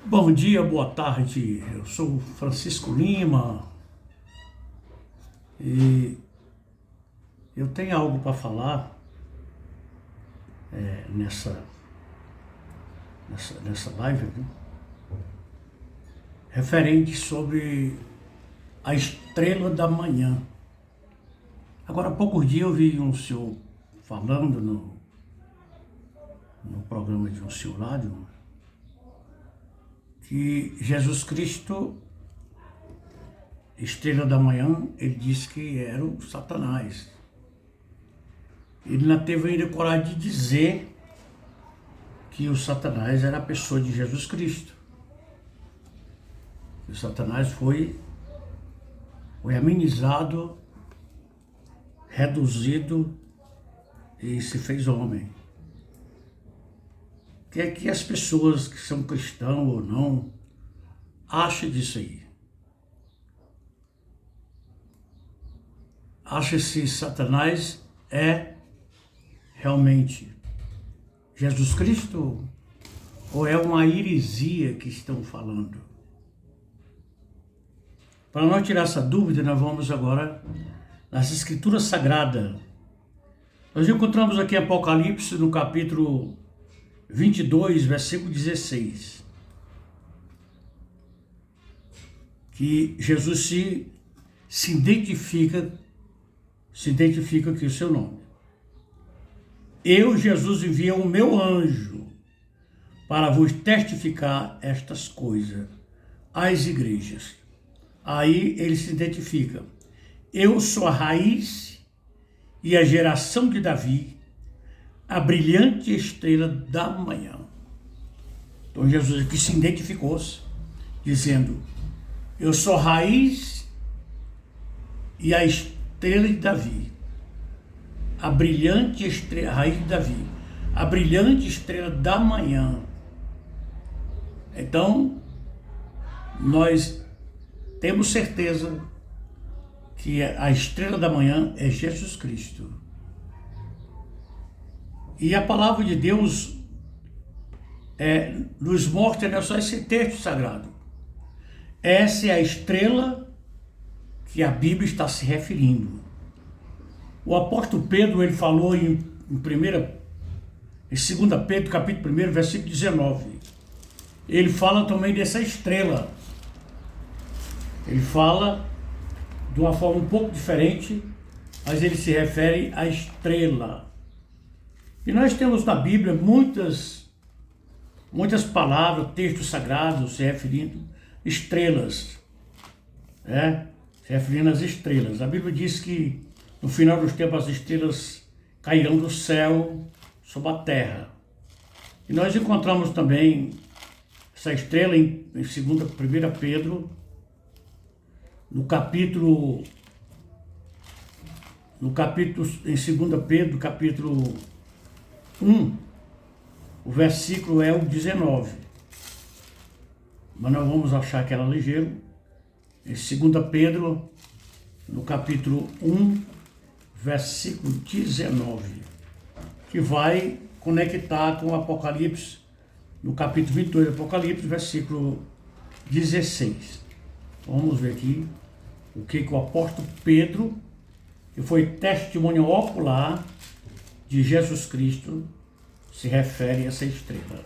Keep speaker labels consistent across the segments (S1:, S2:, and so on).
S1: Bom dia, boa tarde. Eu sou Francisco Lima e eu tenho algo para falar nessa live aqui, referente sobre a estrela da manhã. Agora, há poucos dias eu vi um senhor falando no programa de um senhor lá, que Jesus Cristo, estrela da manhã, ele disse que era o Satanás. Ele não teve ainda coragem de dizer que o Satanás era a pessoa de Jesus Cristo. O Satanás foi amenizado, reduzido e se fez homem. O que é que as pessoas que são cristãos ou não acham disso aí? Acha se Satanás é realmente Jesus Cristo ou é uma heresia que estão falando? Para não tirar essa dúvida, nós vamos agora nas Escrituras Sagradas. Nós encontramos aqui Apocalipse no capítulo 22, versículo 16. Que Jesus se identifica aqui o seu nome. Eu, Jesus, envio o meu anjo para vos testificar estas coisas às igrejas. Aí ele se identifica. Eu sou a raiz e a geração de Davi, a brilhante estrela da manhã. Então Jesus aqui se identificou-se, dizendo, eu sou a raiz e a estrela de Davi, a brilhante estrela, a raiz de Davi, a brilhante estrela da manhã. Então, nós temos certeza que a estrela da manhã é Jesus Cristo. E a palavra de Deus nos mostra só esse texto sagrado. Essa é a estrela que a Bíblia está se referindo. O apóstolo Pedro, ele falou em 2 Pedro, capítulo 1, versículo 19. Ele fala também dessa estrela. Ele fala de uma forma um pouco diferente, mas ele se refere à estrela. E nós temos na Bíblia muitas palavras, textos sagrados se referindo a estrelas, se referindo às estrelas. A Bíblia diz que no final dos tempos as estrelas cairão do céu sobre a terra. E nós encontramos também essa estrela em 1 Pedro, em 2 Pedro, capítulo 1, o versículo é o 19. Mas nós vamos achar que era ligeiro. Em 2 Pedro, no capítulo 1, versículo 19, que vai conectar com o Apocalipse, no capítulo 22 do Apocalipse, versículo 16. Vamos ver aqui o que o apóstolo Pedro, que foi testemunho ocular de Jesus Cristo, se refere a essa estrela.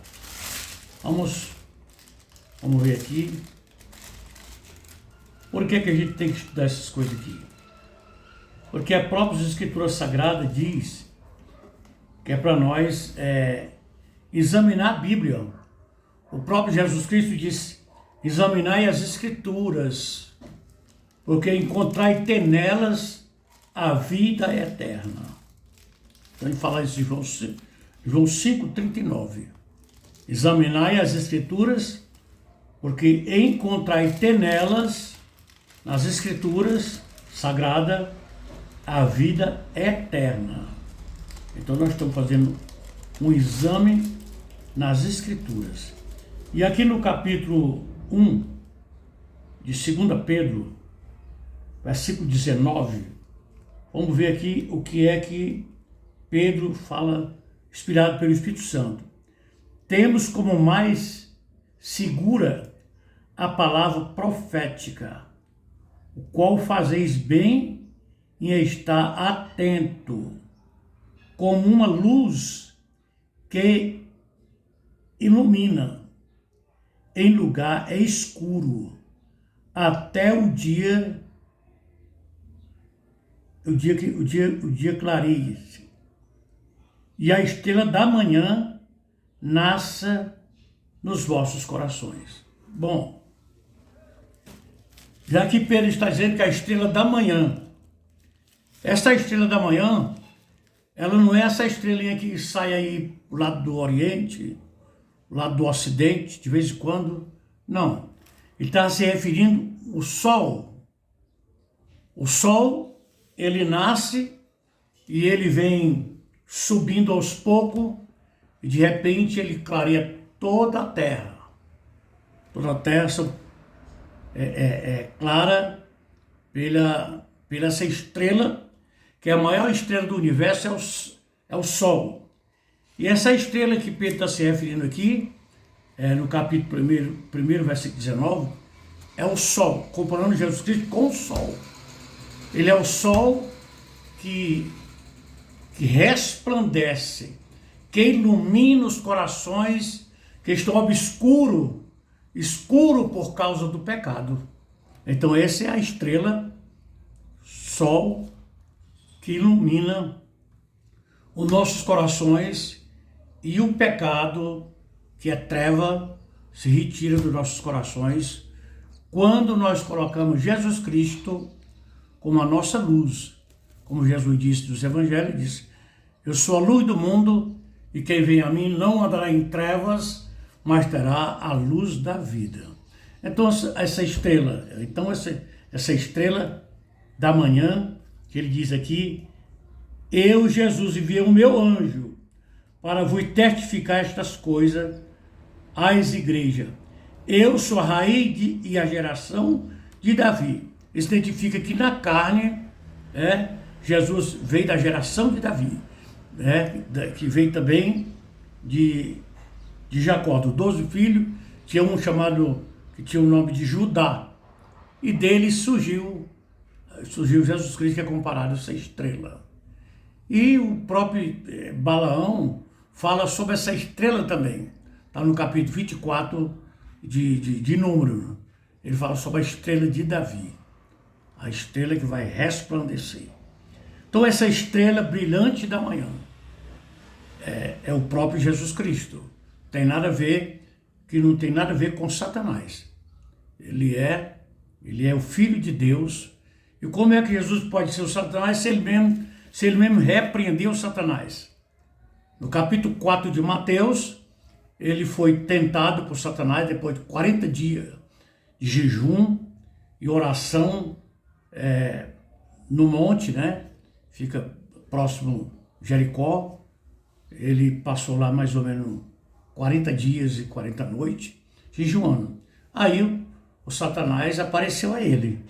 S1: Vamos ver aqui. Por que a gente tem que estudar essas coisas aqui? Porque a própria Escritura Sagrada diz que é para nós examinar a Bíblia. O próprio Jesus Cristo disse, examinai as Escrituras, porque encontrai nelas a vida eterna. Então ele fala isso em João 5,39. Examinai as Escrituras, porque encontrai nelas, nas Escrituras Sagradas, a vida eterna. Então nós estamos fazendo um exame nas Escrituras. E aqui no capítulo 1 de 2 Pedro, versículo 19, vamos ver aqui o que é que Pedro fala, inspirado pelo Espírito Santo. Temos como mais segura a palavra profética, o qual fazeis bem em estar atento, como uma luz que ilumina em lugar escuro, até o dia clareie, e a estrela da manhã nasça nos vossos corações. Bom, já que Pedro está dizendo que a estrela da manhã, essa estrela da manhã, ela não é essa estrelinha que sai aí do lado do Oriente, do lado do Ocidente, de vez em quando. Não. Ele está se referindo ao Sol. O Sol, ele nasce e ele vem subindo aos poucos e de repente ele clareia toda a Terra. Toda a Terra é clara pela essa estrela, que é a maior estrela do universo, é o Sol. E essa estrela que Pedro está se referindo aqui, no capítulo 1, versículo 19, é o Sol, comparando Jesus Cristo com o Sol. Ele é o Sol que resplandece, que ilumina os corações que estão escuro por causa do pecado. Então essa é a estrela, Sol, que ilumina os nossos corações, e o pecado, que é treva, se retira dos nossos corações quando nós colocamos Jesus Cristo como a nossa luz. Como Jesus disse nos Evangelhos, disse: eu sou a luz do mundo, e quem vem a mim não andará em trevas, mas terá a luz da vida. Então essa estrela da manhã, que ele diz aqui: eu, Jesus, enviei o meu anjo para vos testificar estas coisas às igrejas. Eu sou a raiz e a geração de Davi. Isso identifica que na carne, Jesus veio da geração de Davi, que veio também de Jacó, dos 12 filhos, tinha um que tinha o nome de Judá, e dele surgiu Jesus Cristo, que é comparado a essa estrela. E o próprio Balaão fala sobre essa estrela também. Está no capítulo 24 de Número. Ele fala sobre a estrela de Davi. A estrela que vai resplandecer. Então essa estrela brilhante da manhã é o próprio Jesus Cristo. Não tem nada a ver com Satanás. Ele é o Filho de Deus. E como é que Jesus pode ser o Satanás se ele mesmo repreendeu o Satanás? No capítulo 4 de Mateus, ele foi tentado por Satanás depois de 40 dias de jejum e oração no monte, fica próximo a Jericó. Ele passou lá mais ou menos 40 dias e 40 noites, jejuando. Aí o Satanás apareceu a ele.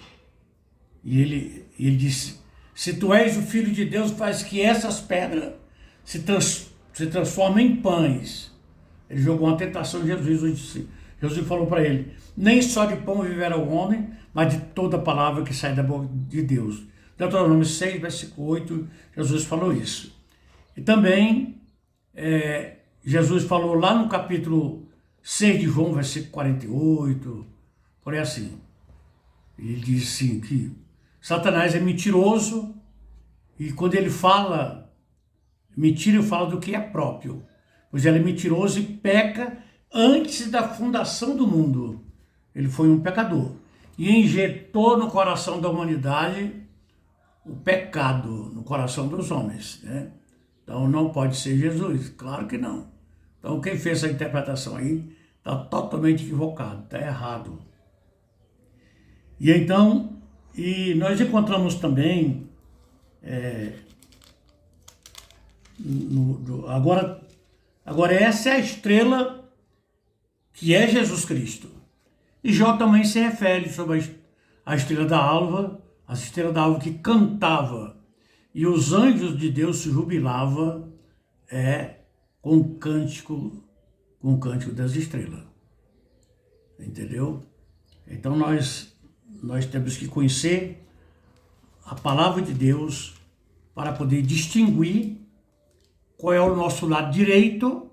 S1: E ele disse: se tu és o Filho de Deus, faz que essas pedras se transformem em pães. Ele jogou uma tentação em Jesus. Jesus falou para ele: nem só de pão viverá o homem, mas de toda palavra que sai da boca de Deus. Deuteronômio 6, versículo 8, Jesus falou isso. E também Jesus falou lá no capítulo 6 de João, versículo 48, por aí assim. Ele diz assim que Satanás é mentiroso, e quando ele fala mentira, ele fala do que é próprio, pois ele é mentiroso e peca antes da fundação do mundo. Ele foi um pecador e injetou no coração da humanidade o pecado, no coração dos homens, Então não pode ser Jesus, claro que não. Então quem fez essa interpretação aí está totalmente equivocado, está errado. E então, nós encontramos também, agora essa é a estrela que é Jesus Cristo. E Jó também se refere sobre a estrela da alva, a estrela da alva que cantava, e os anjos de Deus se jubilavam com o cântico das estrelas. entendeu? Então nós temos que conhecer a palavra de Deus para poder distinguir qual é o nosso lado direito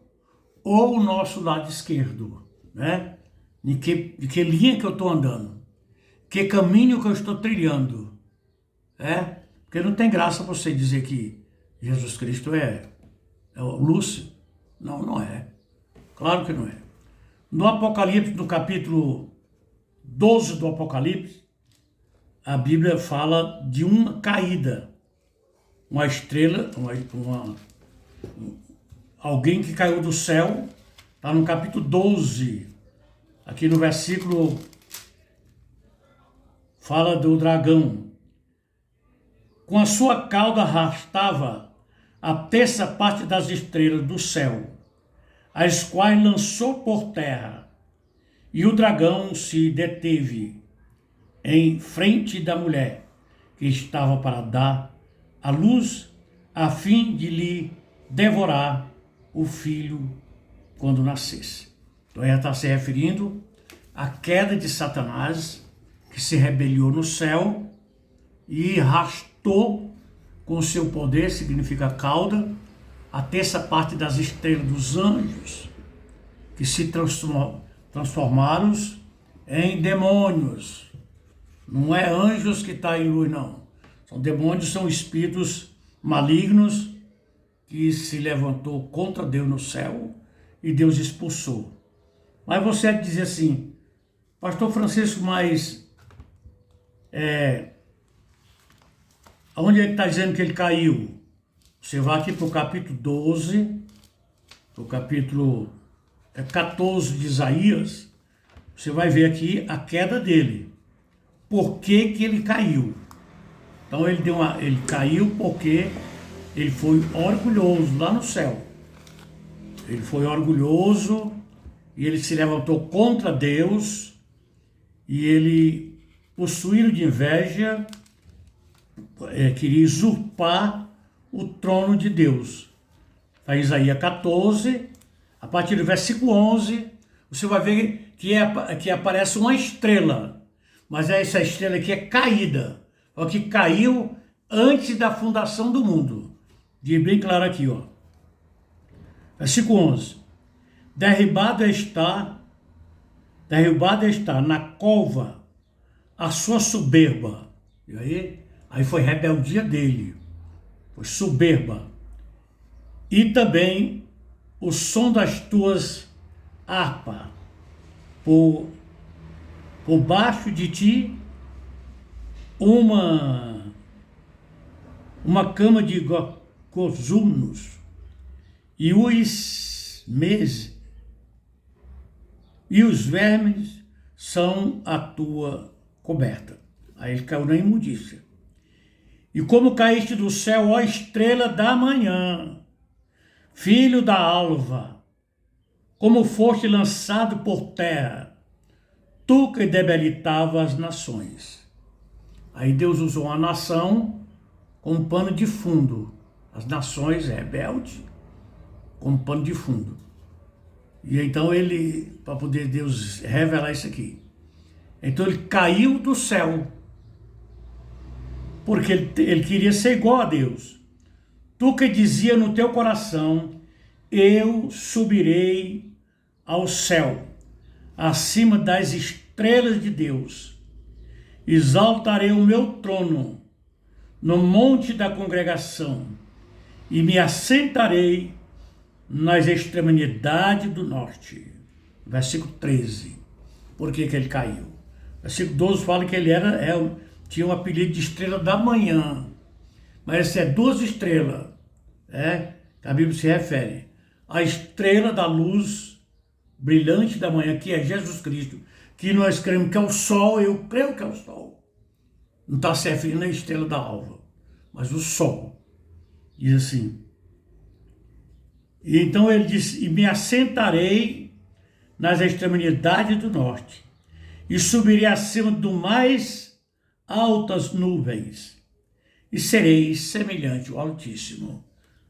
S1: ou o nosso lado esquerdo, né? De que linha que eu estou andando, que caminho que eu estou trilhando, né? Porque não tem graça você dizer que Jesus Cristo é o Lúcio. Não, não é. Claro que não é. No Apocalipse, no capítulo 12 do Apocalipse, a Bíblia fala de uma caída, uma estrela, alguém que caiu do céu, está no capítulo 12, aqui no versículo, fala do dragão. Com a sua cauda arrastava a terça parte das estrelas do céu, as quais lançou por terra, e o dragão se deteve em frente da mulher, que estava para dar à luz, a fim de lhe devorar o filho quando nascesse. Então ela está se referindo à queda de Satanás, que se rebeliou no céu e arrastou com seu poder, significa cauda, a terça parte das estrelas dos anjos, que se transformaram em demônios. Não é anjos que está em luz, não. São demônios, são espíritos malignos que se levantou contra Deus no céu e Deus expulsou. Mas você diz assim, Pastor Francisco, mas onde ele está dizendo que ele caiu? Você vai aqui para o capítulo 12, para o capítulo 14 de Isaías, você vai ver aqui a queda dele. Por que que ele caiu? Então ele caiu porque ele foi orgulhoso lá no céu. Ele foi orgulhoso e ele se levantou contra Deus e ele, possuído de inveja, queria usurpar o trono de Deus. Está em Isaías 14, a partir do versículo 11, você vai ver que aparece uma estrela, mas essa estrela aqui é caída, o que caiu antes da fundação do mundo. Diz bem claro aqui, ó. Versículo 11. Derribada está na cova a sua soberba. E aí foi rebeldia dele, foi soberba. E também o som das tuas harpas, por baixo de ti uma cama de cozunos, e os vermes são a tua coberta. Aí ele caiu na imundícia. E como caíste do céu, ó estrela da manhã, filho da alva, como foste lançado por terra, tu que debilitava as nações. Aí Deus usou a nação como pano de fundo, as nações rebeldes como pano de fundo. E então ele, para poder Deus revelar isso aqui, então ele caiu do céu, porque ele queria ser igual a Deus. Tu que dizia no teu coração, eu subirei ao céu, acima das estrelas de Deus, exaltarei o meu trono no monte da congregação e me assentarei nas extremidades do norte. Versículo 13. Por que ele caiu? Versículo 12 fala que ele tinha um apelido de estrela da manhã. Mas essa é 12 estrelas, que a Bíblia se refere. A estrela da luz brilhante da manhã, que é Jesus Cristo, que nós cremos que é o sol, eu creio que é o sol. Não está se referindo à estrela da alva, mas o sol. Diz assim. E então ele disse, e me assentarei nas extremidades do norte, e subirei acima do mais altas nuvens, e serei semelhante ao Altíssimo.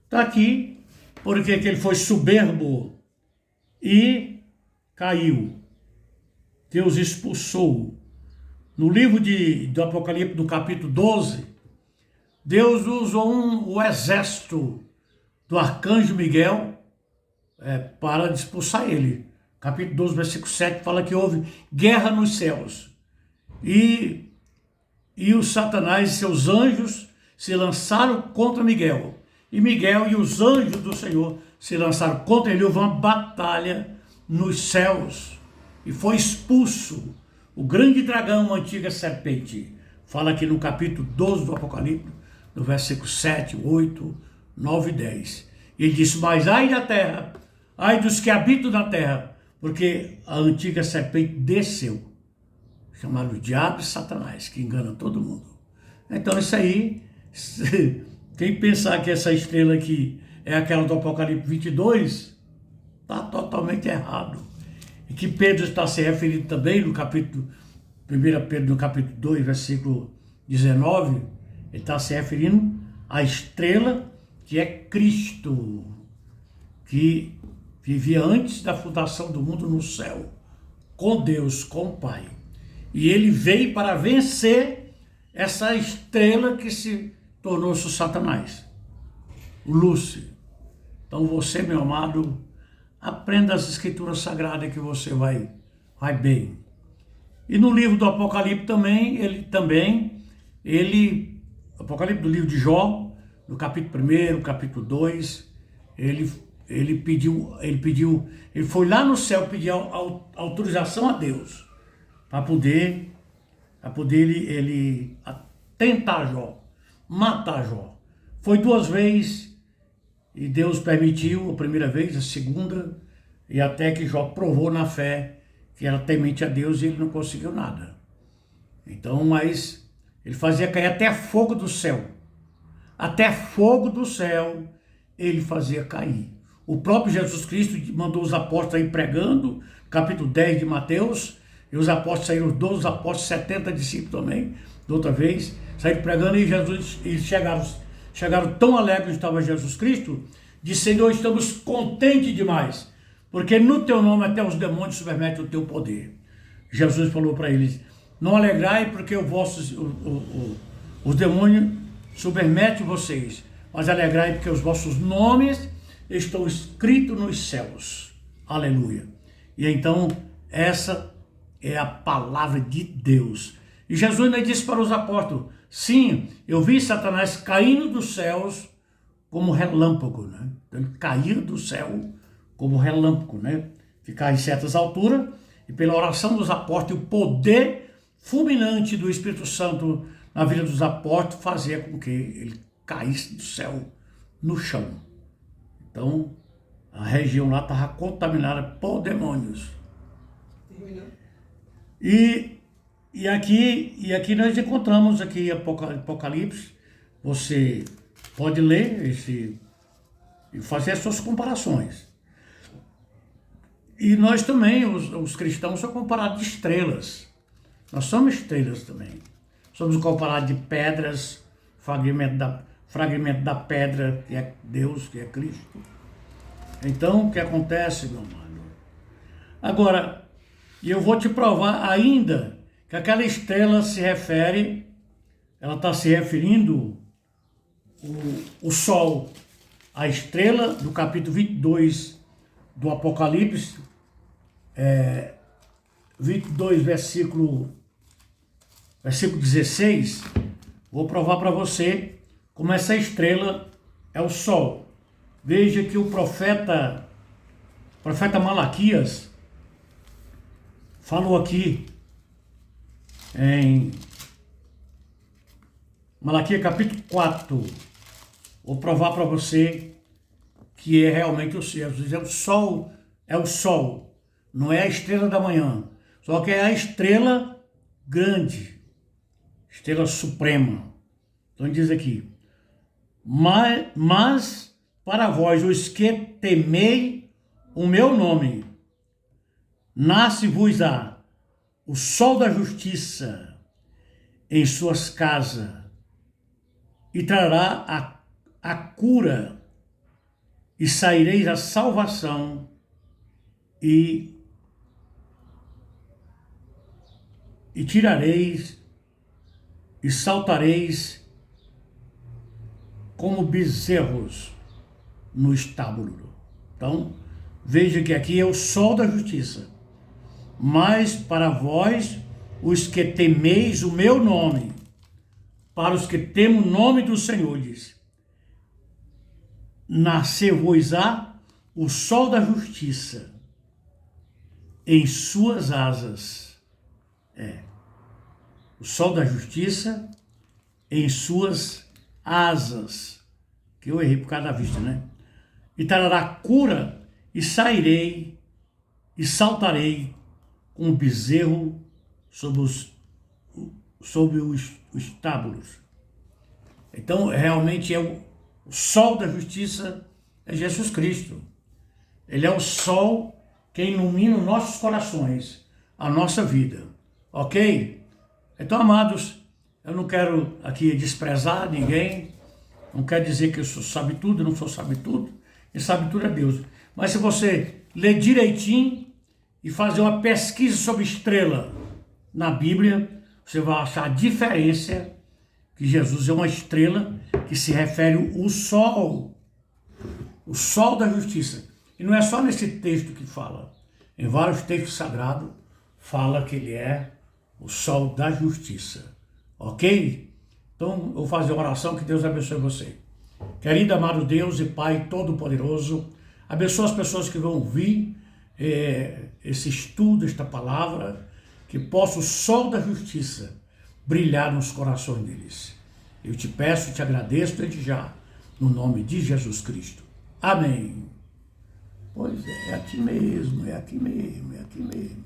S1: Está aqui, porque que ele foi soberbo e caiu. Deus expulsou. No livro do Apocalipse, no capítulo 12, Deus usou o exército do arcanjo Miguel para expulsar ele. Capítulo 12, versículo 7, fala que houve guerra nos céus. E o Satanás e seus anjos se lançaram contra Miguel. E Miguel e os anjos do Senhor se lançaram contra ele. Houve uma batalha nos céus. E foi expulso o grande dragão, a antiga serpente. Fala aqui no capítulo 12 do Apocalipse, no versículo 7, 8, 9 e 10. E ele disse, mas ai da terra, ai dos que habitam na terra, porque a antiga serpente desceu, chamado Diabo e Satanás, que engana todo mundo. Então isso aí, quem pensar que essa estrela aqui é aquela do Apocalipse 22, está totalmente errado. E que Pedro está se referindo também no capítulo, 1 Pedro no capítulo 2, versículo 19, ele está se referindo à estrela que é Cristo, que vivia antes da fundação do mundo no céu, com Deus, com o Pai. E ele veio para vencer essa estrela que se tornou-se o Satanás, o Lúcifer. Então você, meu amado, aprenda as escrituras sagradas que você vai bem. E no livro do Apocalipse Apocalipse do livro de Jó, no capítulo 1, capítulo 2, ele foi lá no céu pedir autorização a Deus para poder ele tentar Jó, matar Jó. Foi 2 vezes e Deus permitiu, a primeira vez, a segunda, e até que Jó provou na fé que era temente a Deus e ele não conseguiu nada. Então, mas ele fazia cair até fogo do céu. Até fogo do céu ele fazia cair. O próprio Jesus Cristo mandou os apóstolos aí pregando, capítulo 10 de Mateus, e os apóstolos saíram, 12 apóstolos, 70 discípulos também, de outra vez, saíram pregando, e eles chegaram tão alegres onde estava Jesus Cristo, de Senhor, estamos contentes demais, porque no teu nome até os demônios submetem o teu poder. Jesus falou para eles, não alegrai porque os demônios submetem vocês, mas alegrai porque os vossos nomes estão escritos nos céus. Aleluia. E então, essa é a palavra de Deus. E Jesus ainda disse para os apóstolos, sim, eu vi Satanás caindo dos céus como relâmpago, né? Ele caía do céu como relâmpago, né? Ficar em certas alturas, e pela oração dos apóstolos, o poder fulminante do Espírito Santo na vida dos apóstolos fazia com que ele caísse do céu no chão. Então, a região lá estava contaminada por demônios. E aqui nós encontramos aqui Apocalipse. Você pode ler e fazer as suas comparações. E nós também, os cristãos, somos comparados de estrelas. Nós somos estrelas também. Somos comparados de pedras, fragmento da pedra, que é Deus, que é Cristo. Então, o que acontece, meu amado? Agora, eu vou te provar ainda que aquela estrela ela está se referindo o Sol, a estrela do capítulo 22 do Apocalipse, 22, versículo 16, vou provar para você como essa estrela é o Sol. Veja que o profeta Malaquias falou aqui em Malaquias capítulo 4. Vou provar para você que é realmente o céu. É o sol, não é a estrela da manhã, só que é a estrela grande, estrela suprema. Então diz aqui, mas para vós, os que temei o meu nome, nasce-vos-á o sol da justiça em suas casas e trará a cura, e saireis a salvação e e tirareis e saltareis como bezerros no estábulo. Então, veja que aqui é o sol da justiça. Mas para vós, os que temeis o meu nome, para os que temem o nome do Senhor, diz, nascer-vos-á o sol da justiça em suas asas. O sol da justiça em suas asas. Que eu errei por causa da vista, né? E trará cura, e sairei, e saltarei com o bezerro sobre os estábulos. Então, realmente é o sol da justiça, é Jesus Cristo. Ele é o sol que ilumina os nossos corações, a nossa vida. Ok? Então, amados, eu não quero aqui desprezar ninguém, não quero dizer que eu sabe tudo, não sou sabe tudo, e sabe tudo é Deus. Mas se você ler direitinho e fazer uma pesquisa sobre estrela na Bíblia, você vai achar a diferença que Jesus é uma estrela que se refere ao sol, o sol da justiça. E não é só nesse texto que fala, em vários textos sagrados fala que ele é o sol da justiça. Ok? Então, eu vou fazer uma oração, que Deus abençoe você. Querido, amado Deus e Pai Todo-Poderoso, abençoa as pessoas que vão ouvir esse estudo, esta palavra, que possa o sol da justiça brilhar nos corações deles. Eu te peço, te agradeço desde já, no nome de Jesus Cristo. Amém. Pois é aqui mesmo, é aqui mesmo, é aqui mesmo.